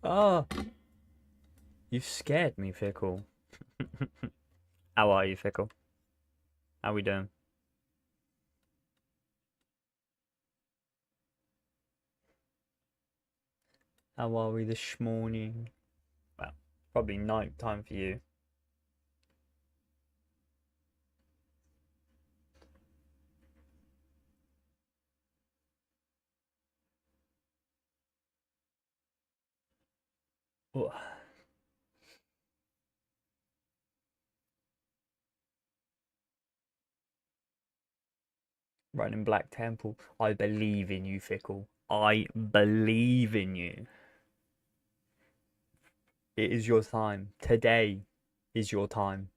Oh, you've scared me, Fickle. How are you, Fickle? How we doing? How are we this morning? Well, probably night time for you. Oh, running Black Temple. I believe in you, Fickle. I believe in you. It is your time. Today is your time.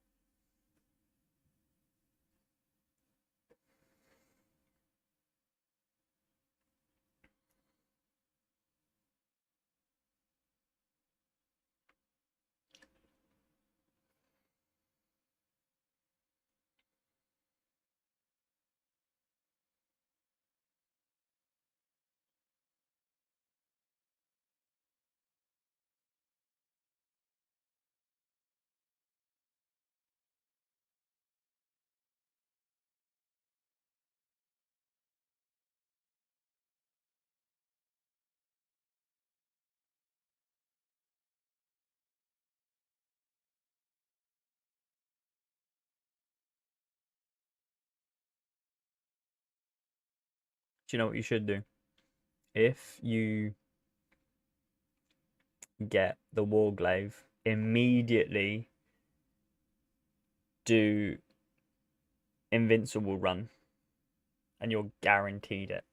Do you know what you should do? If you get the Warglaive, immediately do Invincible run, and you're guaranteed it.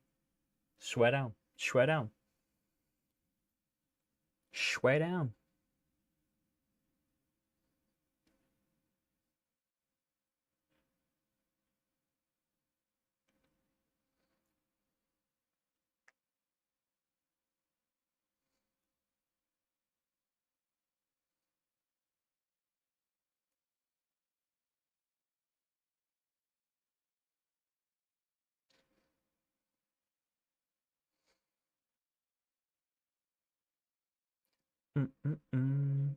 Swear down. Swear down. Swear down. Mm-mm-mm.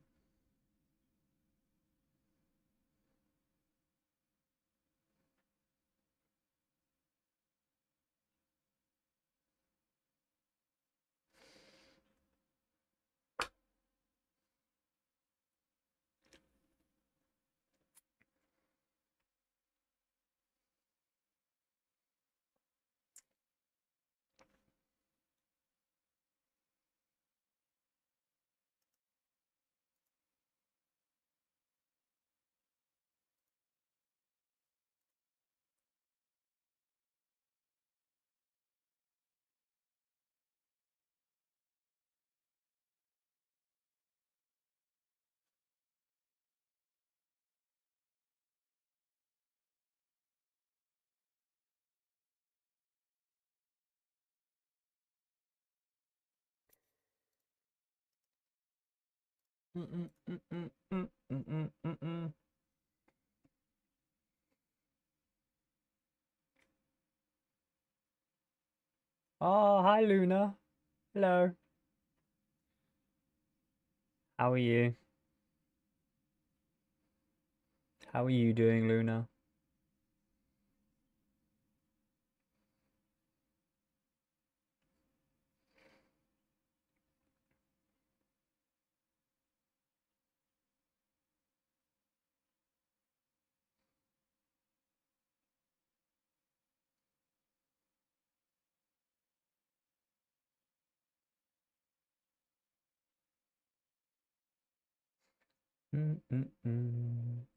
Mm-mm-mm-mm-mm-mm-mm-mm. Oh, hi Luna. Hello. How are you? How are you doing, Luna? Mm-mm-mm.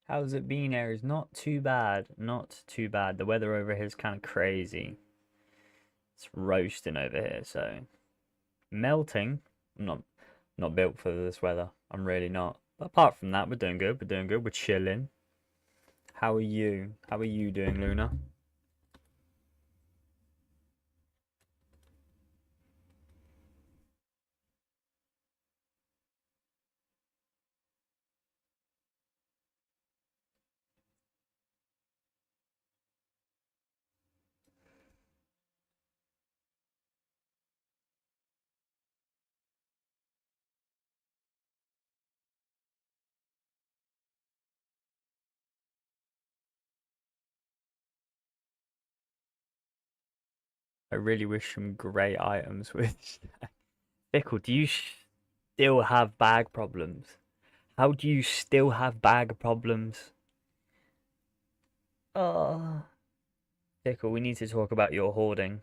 How's it been, Aries? Not too bad. Not too bad. The weather over here is kind of crazy. It's roasting over here, so melting. I'm not built for this weather. I'm really not. But apart from that, we're doing good. We're doing good. We're chilling. How are you? How are you doing, Luna? I really wish some great items with Fickle. Do you still have bag problems? How do you still have bag problems? Oh, Fickle, we need to talk about your hoarding.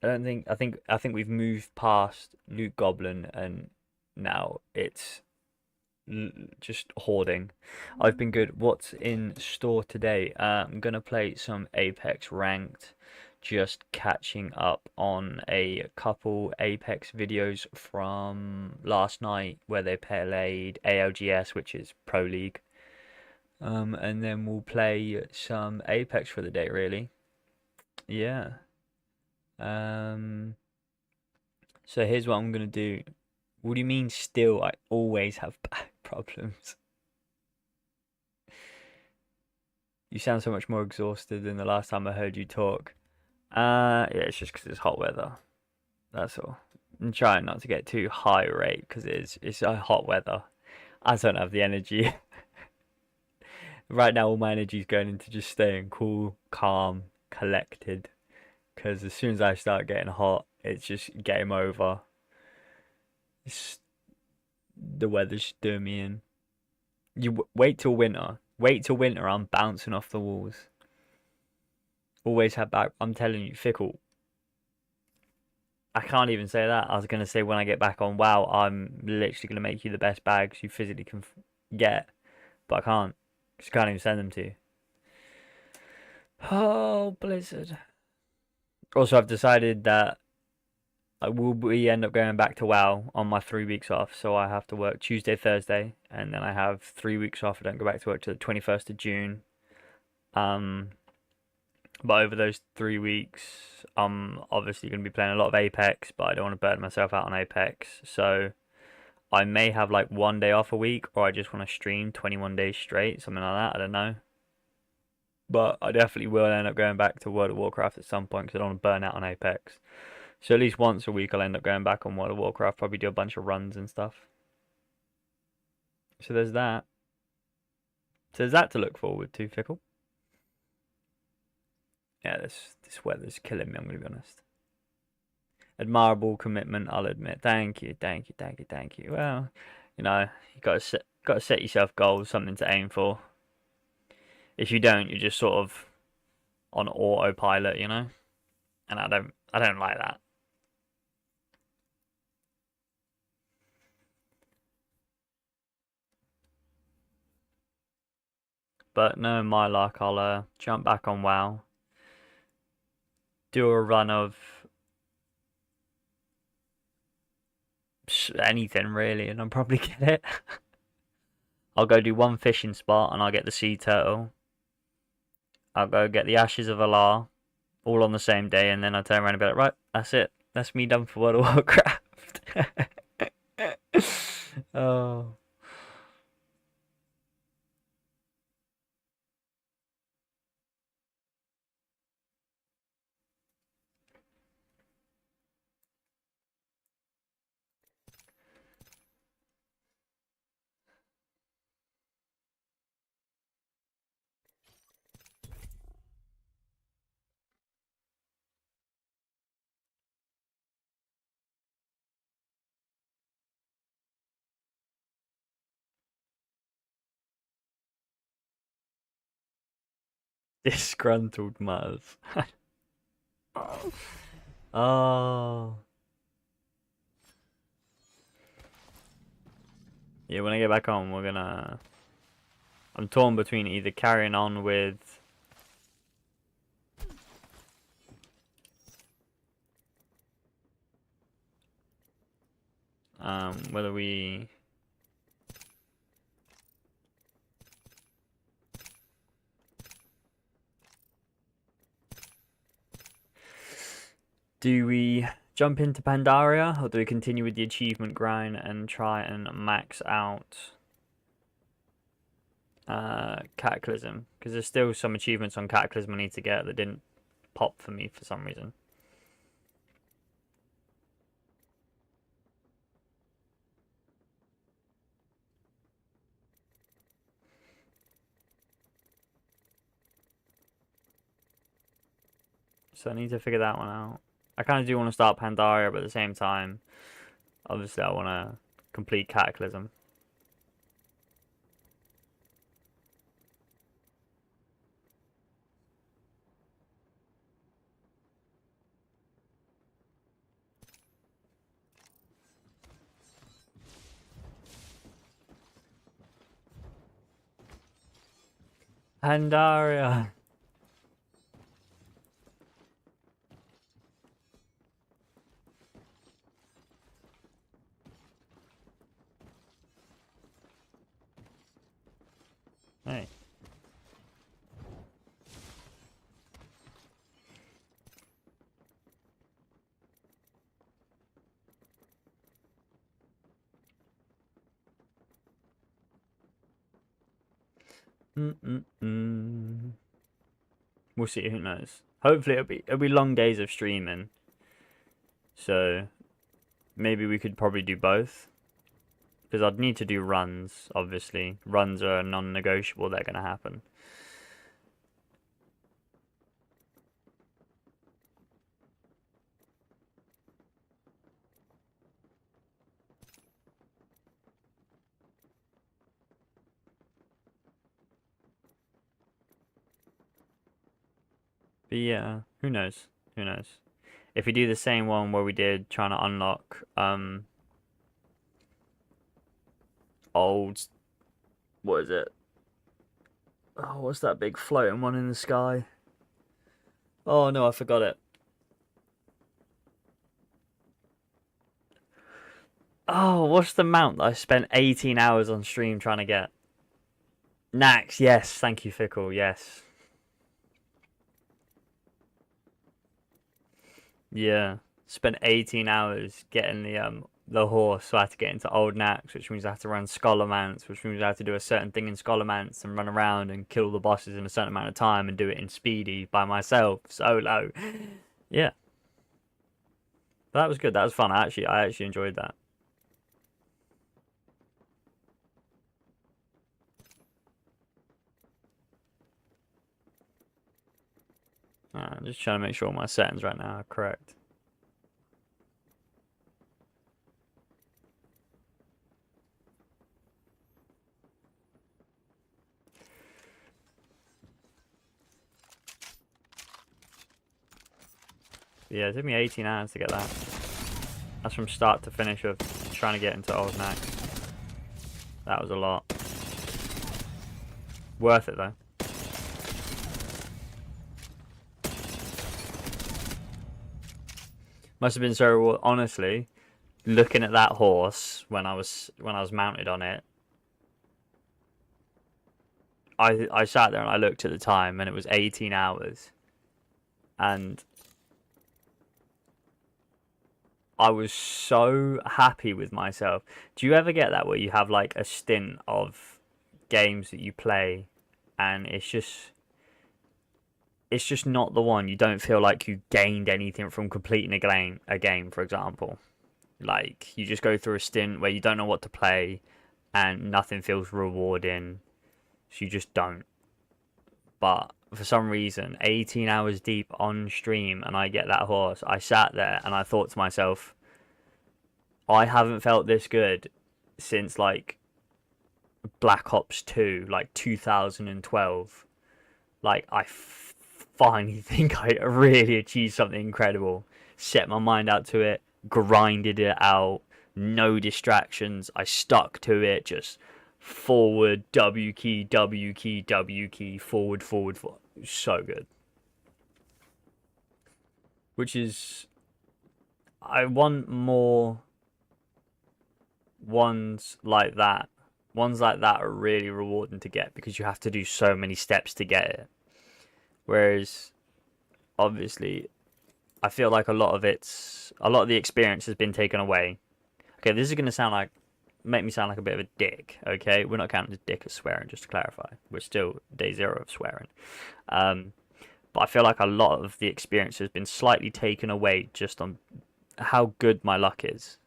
I don't think I think we've moved past Loot Goblin and now it's just hoarding. I've been good. What's in store today? I'm gonna play some Apex Ranked, just catching up on a couple Apex videos from last night where they played ALGS, which is Pro League. And then we'll play some Apex for the day, really. Yeah. Um, so here's what I'm gonna do. What do you mean still? I always have back problems. You sound so much more exhausted than the last time I heard you talk. Yeah, it's just because it's hot weather. That's all. I'm trying not to get too high rate because it's hot weather. I don't have the energy. Right now, all my energy is going into just staying cool, calm, collected. Because as soon as I start getting hot, it's just game over. It's, the weather's doing me in. Wait till winter. Wait till winter. I'm bouncing off the walls. Always have back. I'm telling you, Fickle. I can't even say that. I was gonna say when I get back on WoW, I'm literally gonna make you the best bags you physically can get, but I can't. Just can't even send them to you. Oh, Blizzard. Also, I've decided that I will be end up going back to WoW on my 3 weeks off, so I have to work Tuesday, Thursday, and then I have 3 weeks off. I don't go back to work till the 21st of June. Um, but over those 3 weeks, I'm obviously going to be playing a lot of Apex, but I don't want to burn myself out on Apex. So I may have like 1 day off a week, or I just want to stream 21 days straight, something like that. I don't know. But I definitely will end up going back to World of Warcraft at some point because I don't want to burn out on Apex. So at least once a week I'll end up going back on World of Warcraft, probably do a bunch of runs and stuff. So there's that. So there's that to look forward to, Fickle. Yeah, this weather's killing me, I'm gonna be honest. Admirable commitment, I'll admit. Thank you, thank you, thank you, thank you. Well, you gotta set yourself goals, something to aim for. If you don't, you're just sort of on autopilot, And I don't like that. But no, my luck, I'll jump back on WoW, do a run of anything really, and I'll probably get it. I'll go do one fishing spot and I'll get the sea turtle. I'll go get the ashes of Alar all on the same day, and then I'll turn around and be like, right, that's it. That's me done for World of Warcraft. Oh. Disgruntled Muzz. Oh. Yeah, when I get back on, we're gonna I'm torn between either carrying on with whether we do we jump into Pandaria, or do we continue with the achievement grind and try and max out Cataclysm? Because there's still some achievements on Cataclysm I need to get that didn't pop for me for some reason. So I need to figure that one out. I kind of do want to start Pandaria, but at the same time, obviously I want to complete Cataclysm. Pandaria. Hey. We'll see. Who knows? Hopefully, it'll be long days of streaming. So maybe we could probably do both. Because I'd need to do runs. Obviously, runs are non-negotiable. They're gonna happen. But yeah, who knows? Who knows? If we do the same one where we did trying to unlock old, what is it? Oh, what's that big floating one in the sky? Oh no, I forgot it. Oh, what's the mount that I spent 18 hours on stream trying to get? Nax, yes, thank you, Fickle, yes. Yeah, spent 18 hours getting the horse, so I had to get into Old Nax, which means I have to run Scholomance, which means I have to do a certain thing in Scholomance and run around and kill the bosses in a certain amount of time and do it in Speedy by myself, solo. Yeah. But that was good, that was fun, I actually enjoyed that. I'm just trying to make sure my settings right now are correct. But yeah, it took me 18 hours to get that. That's from start to finish of trying to get into Old Nax. That was a lot. Worth it though. Must have been so, honestly, looking at that horse when I was mounted on it. I sat there and I looked at the time and it was 18 hours. And I was so happy with myself. Do you ever get that where you have like a stint of games that you play and it's just not the one. You don't feel like you gained anything from completing a game, for example. Like you just go through a stint where you don't know what to play and nothing feels rewarding, so you just don't. But for some reason, 18 hours deep on stream and I get that horse, I sat there and I thought to myself, I haven't felt this good since like Black Ops 2, like 2012. Like I finally think I really achieved something incredible. Set my mind out to it, grinded it out, no distractions. I stuck to it, just forward, W key, W key, W key, forward, forward, forward. So good. Which is, I want more ones like that. Ones like that are really rewarding to get because you have to do so many steps to get it. Whereas, obviously, I feel like a lot of the experience has been taken away. Okay, this is gonna make me sound like a bit of a dick. Okay, we're not counting as dick as swearing, just to clarify. We're still day zero of swearing. But I feel like a lot of the experience has been slightly taken away just on how good my luck is.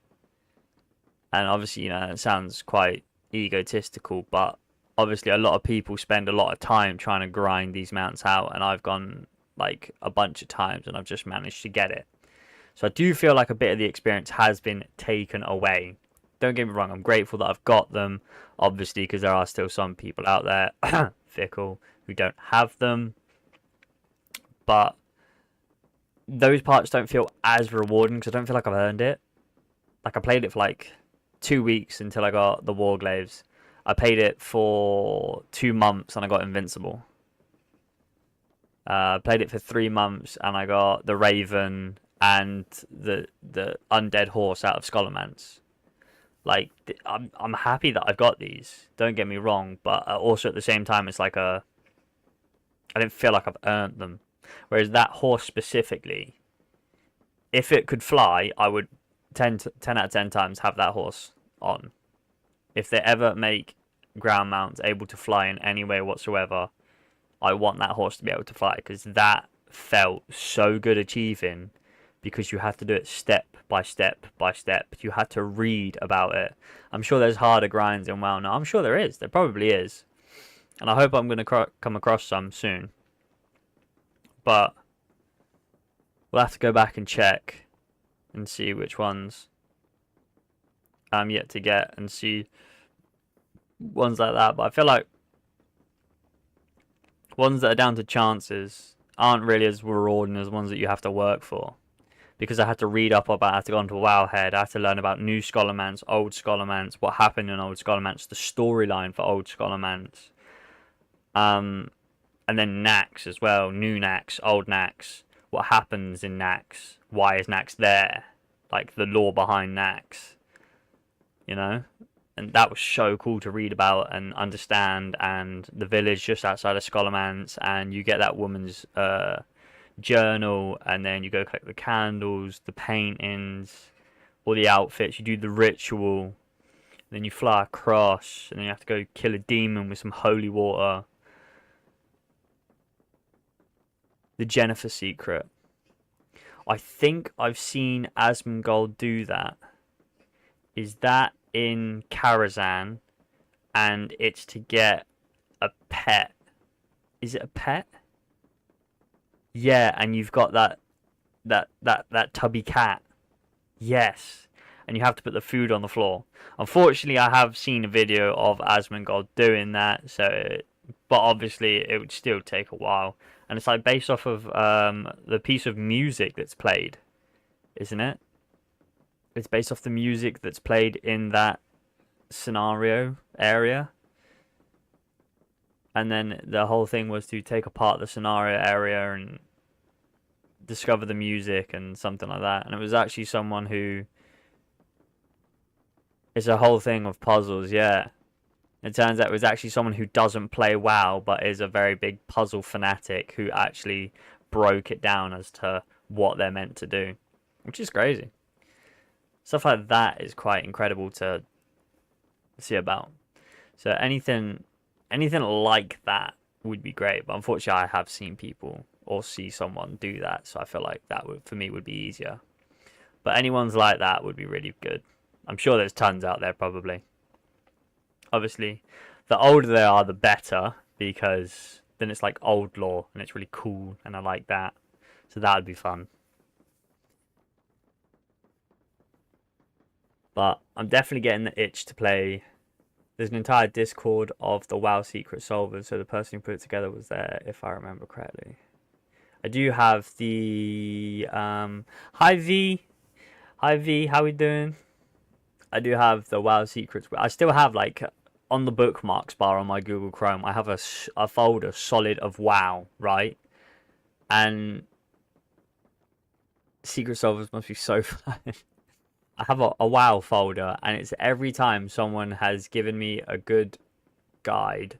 And obviously, it sounds quite egotistical, but obviously a lot of people spend a lot of time trying to grind these mounts out, and I've gone like a bunch of times and I've just managed to get it. So I do feel like a bit of the experience has been taken away. Don't get me wrong, I'm grateful that I've got them, obviously, because there are still some people out there, fickle, who don't have them. But those parts don't feel as rewarding because I don't feel like I've earned it. Like, I played it for like 2 weeks until I got the Warglaives. I played it for 2 months and I got Invincible. Played it for 3 months and I got the Raven and the Undead Horse out of Scholomance. Like, I'm happy that I've got these. Don't get me wrong, but also at the same time, it's like I didn't feel like I've earned them. Whereas that horse specifically, if it could fly, I would 10 out of 10 times have that horse on. If they ever make ground mounts able to fly in any way whatsoever, I want that horse to be able to fly, because that felt so good achieving, because you had to do it step by step by step. You had to read about it. I'm sure there's harder grinds in WoW now. I'm sure there is. There probably is. And I hope I'm going to come across some soon. But we'll have to go back and check and see which ones I'm yet to get and see ones like that. But I feel like ones that are down to chances aren't really as rewarding as ones that you have to work for. Because I had to read up about, I had to go onto Wowhead, I had to learn about new Scholomance, old Scholomance, what happened in old Scholomance, the storyline for old Scholomance. And then Nax as well, new Nax, old Nax, what happens in Nax, why is Nax there, like the lore behind Nax, And that was so cool to read about and understand, and the village just outside of Scholomance, and you get that woman's journal, and then you go collect the candles, the paintings, all the outfits, you do the ritual, then you fly across, and then you have to go kill a demon with some holy water. The Jennifer secret. I think I've seen Asmongold do that. Is that in Karazhan? And it's to get a pet. Is it a pet? Yeah, and you've got that tubby cat. Yes. And you have to put the food on the floor. Unfortunately, I have seen a video of Asmongold doing that, but obviously it would still take a while. And it's like based off of the piece of music that's played, isn't it? It's based off the music that's played in that scenario area. And then the whole thing was to take apart the scenario area and discover the music and something like that. And it was actually someone who... It's a whole thing of puzzles, yeah. It turns out it was actually someone who doesn't play WoW, but is a very big puzzle fanatic who actually broke it down as to what they're meant to do, which is crazy. Stuff like that is quite incredible to see about. So anything like that would be great, but unfortunately I have seen people or see someone do that, so I feel like that would, for me, would be easier. But anyone's like that would be really good. I'm sure there's tons out there probably. Obviously, the older they are, the better, because then it's like old lore and it's really cool, and I like that. So that would be fun. But I'm definitely getting the itch to play. There's an entire Discord of the WoW secret solvers, so the person who put it together was there, if I remember correctly. I do have the hi V, how we doing? I do have the WoW secrets. I still have like on the bookmarks bar on my Google Chrome, I have a folder solid of WoW, right? And Secret Solvers must be so fun. I have a WoW folder, and it's every time someone has given me a good guide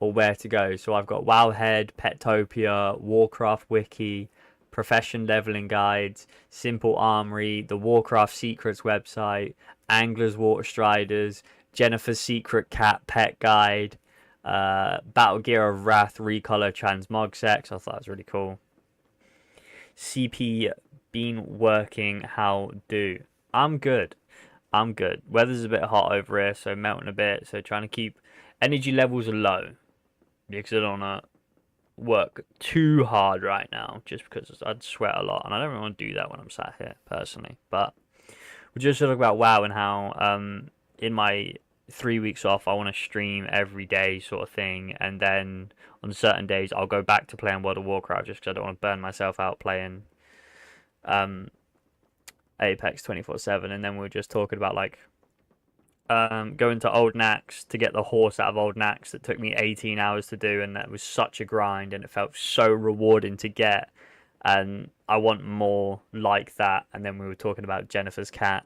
or where to go. So I've got Wowhead, Petopia, Warcraft Wiki, Profession Leveling Guides, Simple Armory, the Warcraft Secrets website, Anglers Water Striders, Jennifer's Secret Cat Pet Guide, Battle Gear of Wrath Recolor Transmog Sex. I thought that was really cool. CP been working how do? I'm good. I'm good. Weather's a bit hot over here, so melting a bit. So trying to keep energy levels low because I don't want to work too hard right now, just because I'd sweat a lot, and I don't really want to do that when I'm sat here personally. But we're just talking about WoW and how in my 3 weeks off I want to stream every day sort of thing, and then on certain days I'll go back to playing World of Warcraft just because I don't want to burn myself out playing Apex 24/7. And then we were just talking about like going to Old Nax to get the horse out of Old Nax that took me 18 hours to do, and that was such a grind, and it felt so rewarding to get, and I want more like that. And then we were talking about Jennifer's cat,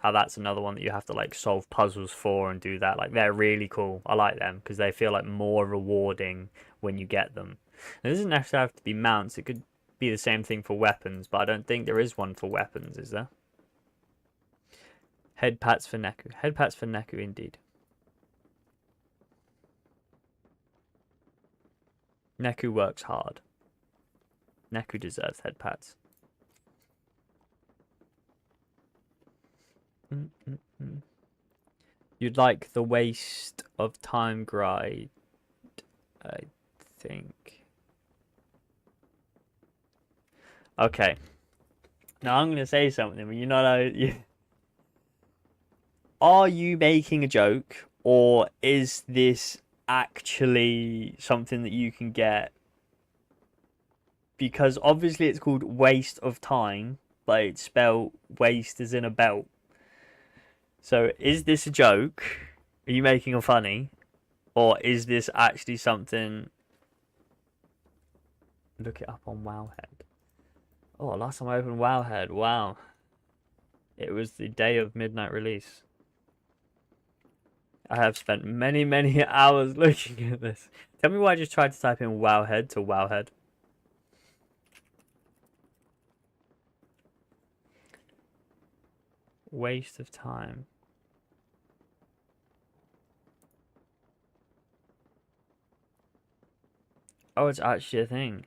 how that's another one that you have to like solve puzzles for and do that. Like, they're really cool. I like them because they feel like more rewarding when you get them. And it doesn't necessarily have to be mounts, it could be the same thing for weapons, but I don't think there is one for weapons, is there? Head pats for Neku. Head pats for Neku, indeed. Neku works hard. Neku deserves head pats. You'd like the waste of time grind, I think. Okay. Now I'm gonna say something, but you're not. Are you making a joke, or is this actually something that you can get? Because obviously it's called waste of time, but it's spelled waste as in a belt. So is this a joke? Are you making a funny? Or is this actually something? Look it up on Wowhead. Oh, last time I opened Wowhead, wow. It was the day of midnight release. I have spent many, many hours looking at this. Tell me why I just tried to type in Wowhead to Wowhead. Waste of time. Oh, it's actually a thing.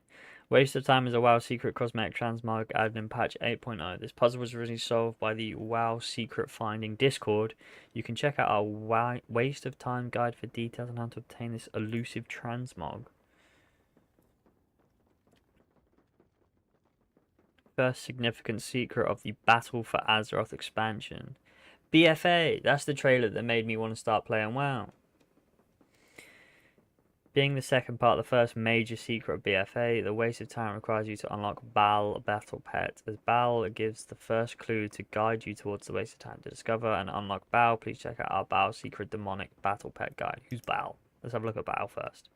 Waste of Time is a WoW Secret Cosmetic Transmog added in patch 8.0. This puzzle was originally solved by the WoW Secret Finding Discord. You can check out our Waste of Time guide for details on how to obtain this elusive transmog. First significant secret of the Battle for Azeroth expansion. BFA! That's the trailer that made me want to start playing WoW. Being the second part of the first major secret of BFA, the Waste of Time requires you to unlock Baal Battle Pet, as Baal gives the first clue to guide you towards the Waste of Time. To discover and unlock Baal, please check out our Baal Secret Demonic Battle Pet Guide. Who's Baal? Let's have a look at Baal first.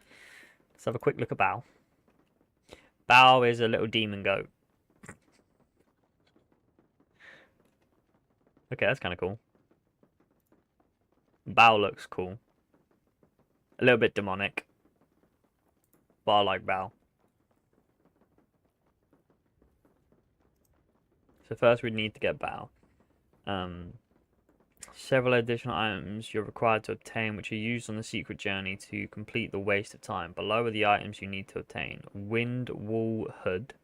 Let's have a quick look at Baal. Baal is a little demon goat. Okay, that's kind of cool. Baal looks cool. A little bit demonic. But I like Baal. So first we need to get Baal. Several additional items you're required to obtain, which are used on the secret journey to complete the Waste of Time. Below are the items you need to obtain: Wind Wall Hood,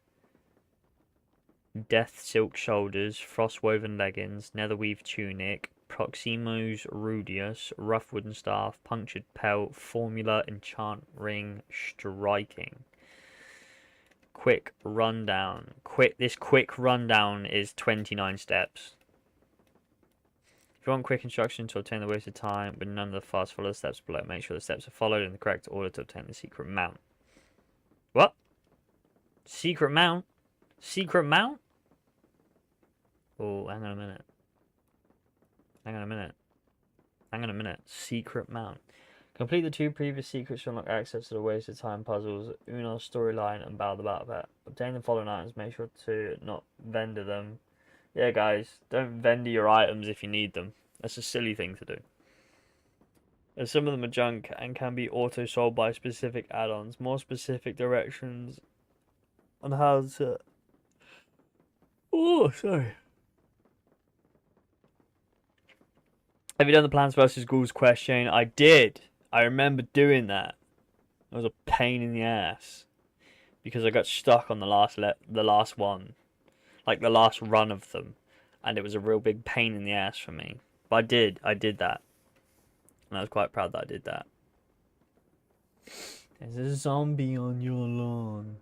Death Silk Shoulders, Frostwoven Leggings, Netherweave Tunic, Proximus Rudius, Rough Wooden Staff, Punctured Pelt, Formula Enchant Ring, Striking. Quick rundown. This quick rundown is 29 steps. If you want quick instructions to obtain the Waste of Time, but none of the fast follow the steps below, make sure the steps are followed in the correct order to obtain the secret mount. What? Secret mount? Secret mount? Oh, hang on a minute. Hang on a minute. Hang on a minute. Secret Mount. Complete the 2 previous secrets to unlock access to the Waste of Time puzzles, Uno's storyline, and Battle the Battle Pet. Obtain the following items. Make sure to not vendor them. Yeah, guys, don't vendor your items if you need them. That's a silly thing to do. As some of them are junk and can be auto-sold by specific add-ons. More specific directions on how to... Oh, sorry. Have you done the Plants vs. Ghouls quest chain? I did. I remember doing that. It was a pain in the ass because I got stuck on the last one, like the last run of them, and it was a real big pain in the ass for me. But I did that, and I was quite proud that I did that. There's a zombie on your lawn.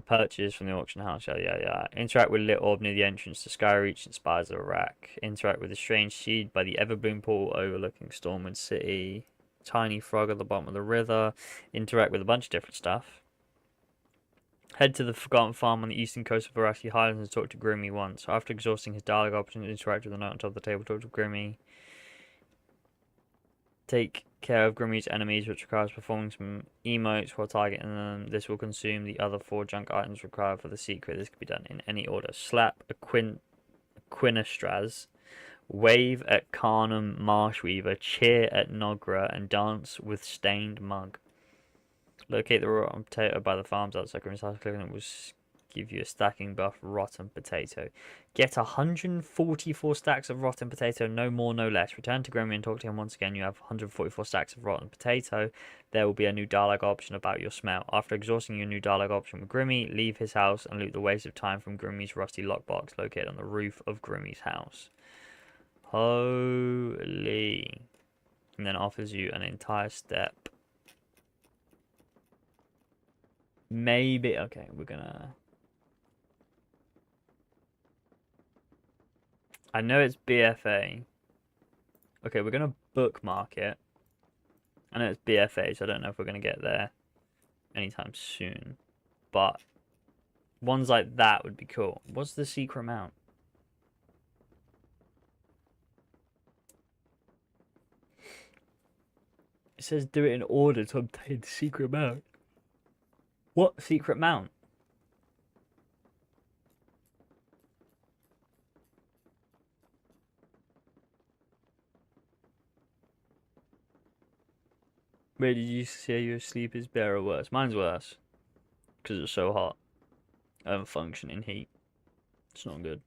Purchase from the auction house. Yeah. Interact with lit orb near the entrance to Skyreach and Spires of Iraq. Interact with the strange seed by the Everbloom pool overlooking Stormwind City. Tiny frog at the bottom of the river. Interact with a bunch of different stuff. Head to the Forgotten Farm on the eastern coast of Arathi Highlands and talk to Grimmy once. After exhausting his dialogue options, interact with the note on top of the table. Talk to Grimmy. Take care of Grimmy's enemies, which requires performing some emotes while targeting them. This will consume the other 4 junk items required for the secret. This can be done in any order. Slap a Quinistraz, wave at Carnum Marshweaver, cheer at Nogra, and dance with Stained Mug. Locate the rotten potato by the farms outside Grimmy's house. Clicking it will give you a stacking buff, rotten potato. Get 144 stacks of rotten potato, no more, no less. Return to Grimmy and talk to him once again. You have 144 stacks of rotten potato. There will be a new dialogue option about your smell. After exhausting your new dialogue option with Grimmy, leave his house and loot the Waste of Time from Grimmy's rusty lockbox located on the roof of Grimmy's house. Holy. And then offers you an entire step. Maybe. Okay, we're gonna... I know it's BFA. Okay, we're going to bookmark it. I know it's BFA, so I don't know if we're going to get there anytime soon. But ones like that would be cool. What's the secret mount? It says do it in order to obtain the secret mount. What secret mount? Where did you say your sleep is better or worse? Mine's worse. Because it's so hot. I don't function in heat. It's not good.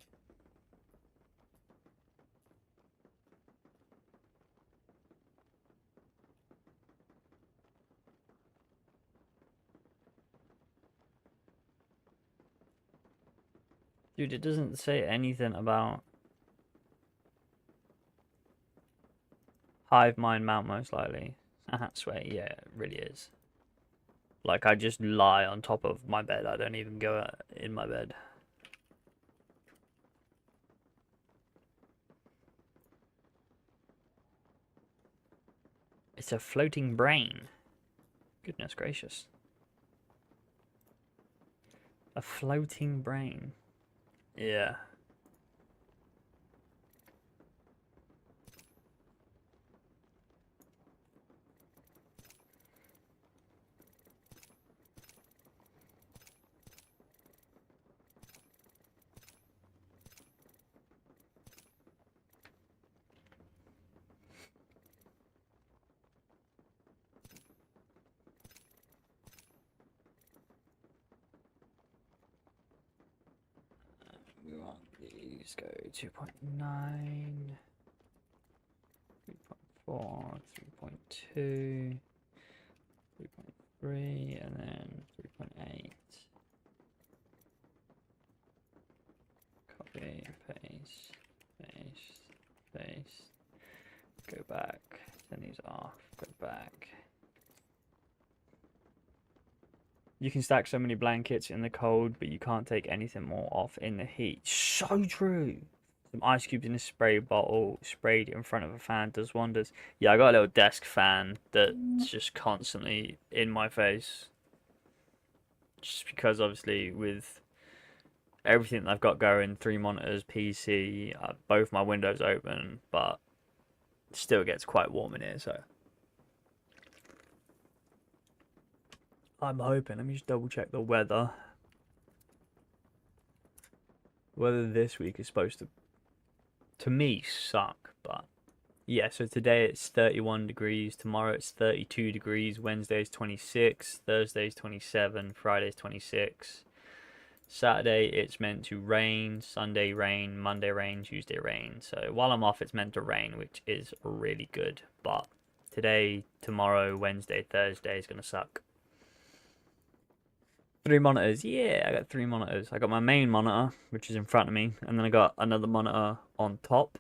Dude, it doesn't say anything about Hive Mind Mount, most likely. Swear, yeah, it really is. Like, I just lie on top of my bed. I don't even go in my bed. It's a floating brain. Goodness gracious. A floating brain. Yeah. We want these go 2.9, 3.4, 3.2, 3.3, and then 3.8. Copy, paste, paste. Go back, turn these off, go back. You can stack so many blankets in the cold, but you can't take anything more off in the heat. So true. Some ice cubes in a spray bottle sprayed in front of a fan does wonders. Yeah, I got a little desk fan that's just constantly in my face. Just because obviously with everything that I've got going, 3 monitors, PC, both my windows open, but still gets quite warm in here, so I'm hoping. Let me just double check the weather. Weather this week is supposed to me, suck, but yeah. So today it's 31 degrees, tomorrow it's 32 degrees, Wednesday's 26, Thursday's 27, Friday's 26. Saturday it's meant to rain, Sunday rain, Monday rain, Tuesday rain. So while I'm off, it's meant to rain, which is really good. But today, tomorrow, Wednesday, Thursday is going to suck. 3 monitors. Yeah, I got 3 monitors. I got my main monitor, which is in front of me. And then I got another monitor on top.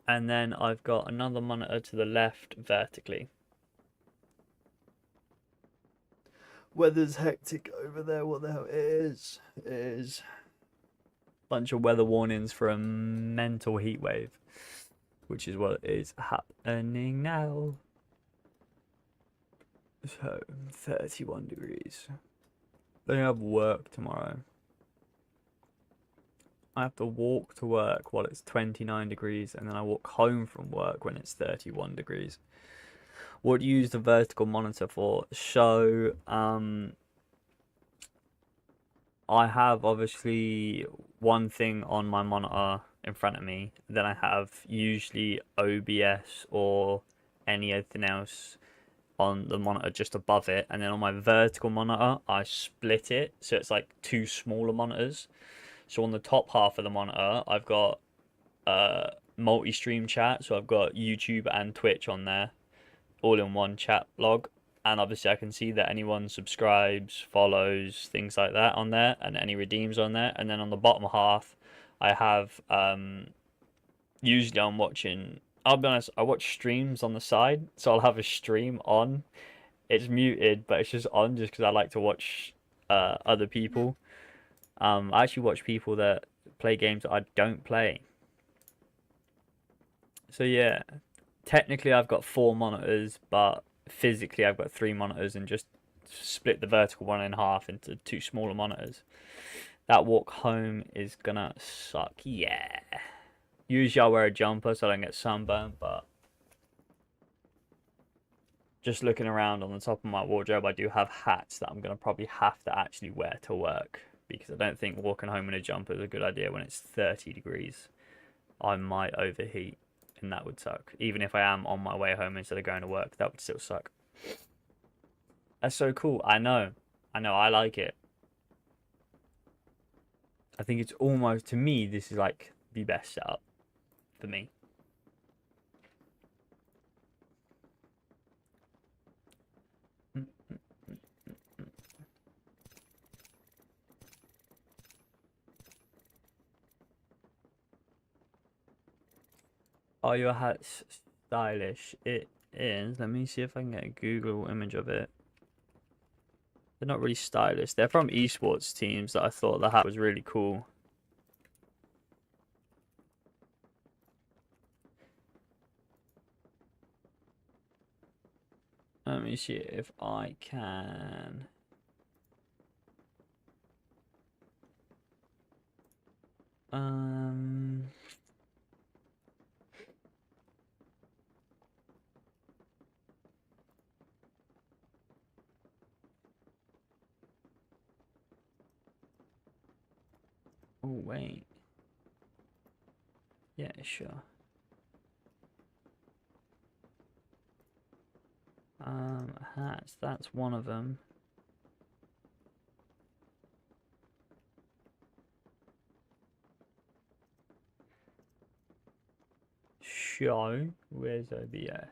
And then I've got another monitor to the left vertically. Weather's hectic over there. What the hell it is? It is a bunch of weather warnings for a mental heat wave, which is what is happening now. So 31 degrees. Then I have work tomorrow. I have to walk to work while it's 29 degrees, and then I walk home from work when it's 31 degrees. What do you use the vertical monitor for? So, I have obviously one thing on my monitor in front of me. Then I have usually OBS or anything else on the monitor just above it. And then on my vertical monitor, I split it. So it's like 2 smaller monitors. So on the top half of the monitor, I've got multi-stream chat. So I've got YouTube and Twitch on there, all in one chat log. And obviously I can see that anyone subscribes, follows, things like that on there, and any redeems on there. And then on the bottom half, I have usually I'm watching, I'll be honest, I watch streams on the side, so I'll have a stream on. It's muted, but it's just on just because I like to watch other people. I actually watch people that play games that I don't play. So yeah, technically I've got 4 monitors, but physically I've got 3 monitors and just split the vertical one in half into 2 smaller monitors. That walk home is gonna suck. Yeah. Usually I wear a jumper so I don't get sunburned, but just looking around on the top of my wardrobe, I do have hats that I'm gonna probably have to actually wear to work, because I don't think walking home in a jumper is a good idea when it's 30 degrees. I might overheat, and that would suck. Even if I am on my way home instead of going to work, that would still suck. That's so cool. I know, I like it. I think it's almost, to me, this is like the best setup for me. Are your hats stylish? It is. Let me see if I can get a Google image of it. They're not really stylish. They're from esports teams that I thought the hat was really cool. Let me see if I can. Oh, wait. Yeah, sure. Hats, that's one of them. Show, where's OBS?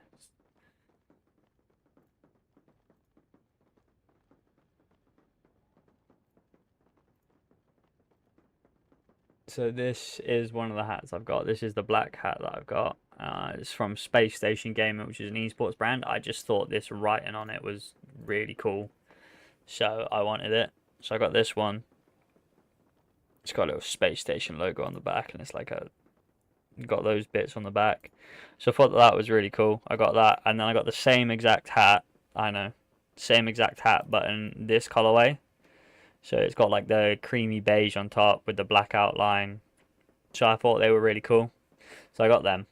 So this is one of the hats I've got. This is the black hat that I've got. It's from Space Station Gaming, which is an esports brand. I just thought this writing on it was really cool, so I wanted it. So I got this one. It's got a little Space Station logo on the back, and it's like got those bits on the back. So I thought that was really cool. I got that, and then I got the same exact hat. I know, same exact hat, but in this colorway. So it's got like the creamy beige on top with the black outline. So I thought they were really cool. So I got them.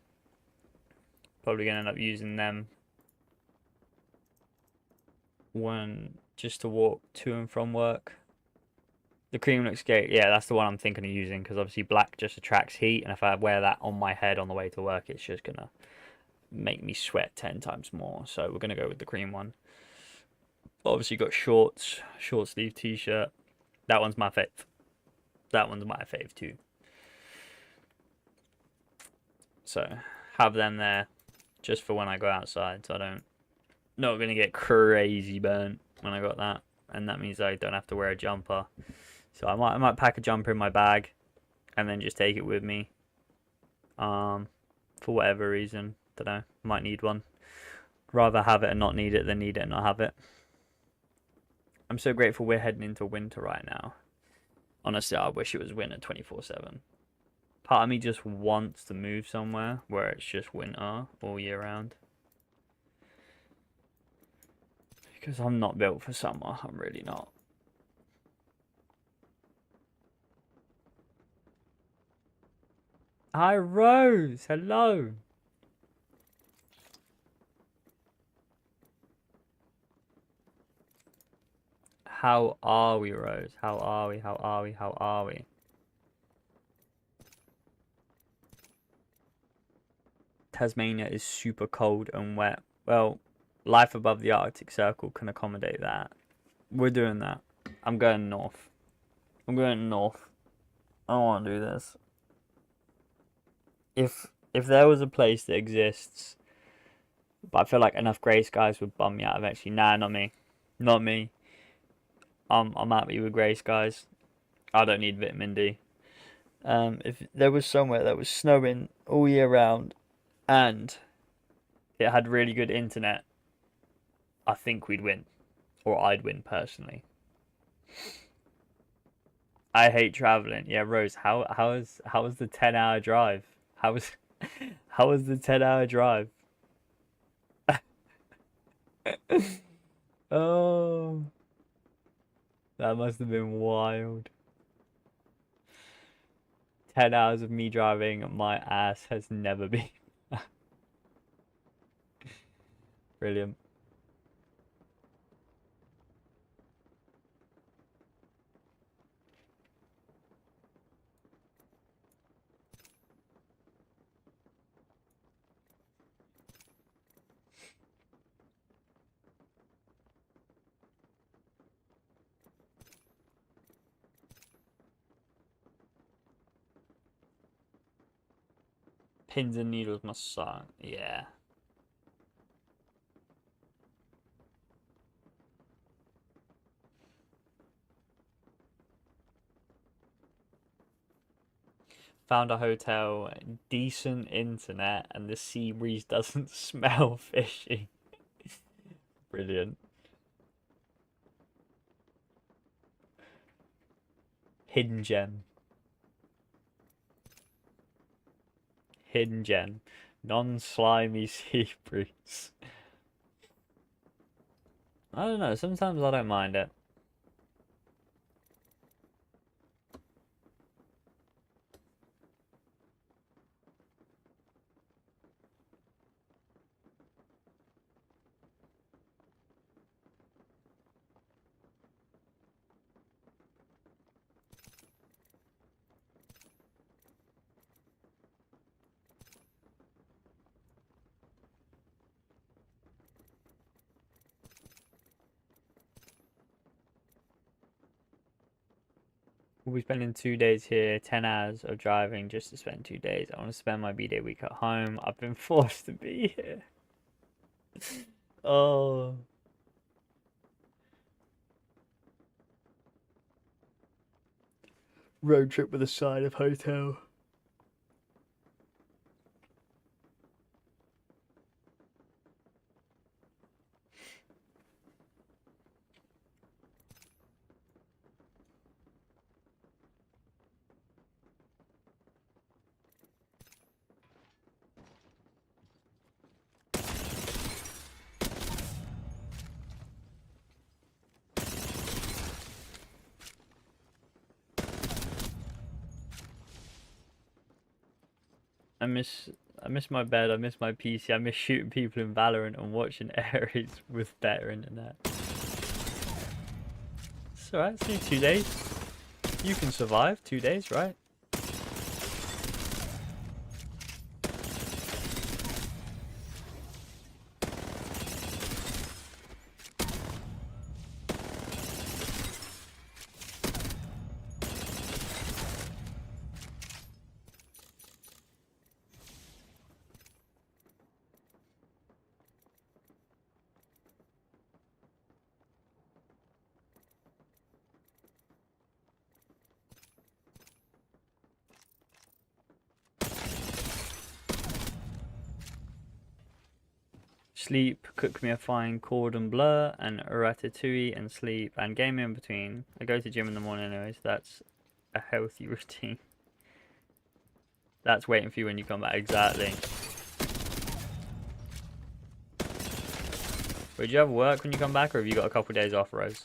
Probably gonna end up using them when just to walk to and from work. The cream looks great. Yeah, that's the one I'm thinking of using because obviously black just attracts heat, and if I wear that on my head on the way to work, it's just gonna make me sweat 10 times more. So we're gonna go with the cream one. Obviously got shorts, short sleeve t-shirt. That one's my fave. That one's my fave too. So have them there just for when I go outside, so I don't not gonna get crazy burnt when I got that, and that means I don't have to wear a jumper. So I might pack a jumper in my bag, and then just take it with me. For whatever reason, don't know. Might need one. Rather have it and not need it than need it and not have it. I'm so grateful we're heading into winter right now. Honestly, I wish it was winter 24/7. Part of me just wants to move somewhere where it's just winter all year round. Because I'm not built for summer. I'm really not. Hi, Rose. Hello. How are we, Rose? How are we? How are we? How are we? Tasmania is super cold and wet. Well, life above the Arctic Circle can accommodate that. We're doing that. I'm going north. I'm going north. I don't want to do this. If there was a place that exists, but I feel like enough grey skies would bum me out eventually. Nah, not me. Not me. I'm happy with grey skies. I don't need vitamin D. If there was somewhere that was snowing all year round and it had really good internet, I think we'd win. Or I'd win personally. I hate traveling. Yeah, Rose, how was the 10-hour drive? How was how was the 10-hour drive? Oh, that must have been wild. 10 hours of me driving, my ass has never been. Brilliant. Pins and needles must suck. Yeah. Found a hotel, decent internet, and the sea breeze doesn't smell fishy. Brilliant. Hidden gem. Hidden gem. Non-slimy sea breeze. I don't know, sometimes I don't mind it. We'll be spending 2 days here, 10 hours of driving just to spend 2 days. I want to spend my B-Day week at home. I've been forced to be here. Oh. Road trip with a side of hotel. I miss I miss my bed. I miss my PC. I miss shooting people in Valorant and watching Ares with better internet. It's alright. It's only 2 days. You can survive 2 days, right? Sleep, cook me a fine cordon bleu and ratatouille and sleep and game in between. I go to gym in the morning anyways. That's a healthy routine. That's waiting for you when you come back. Exactly. Would you have work when you come back, or have you got a couple of days off, Rose?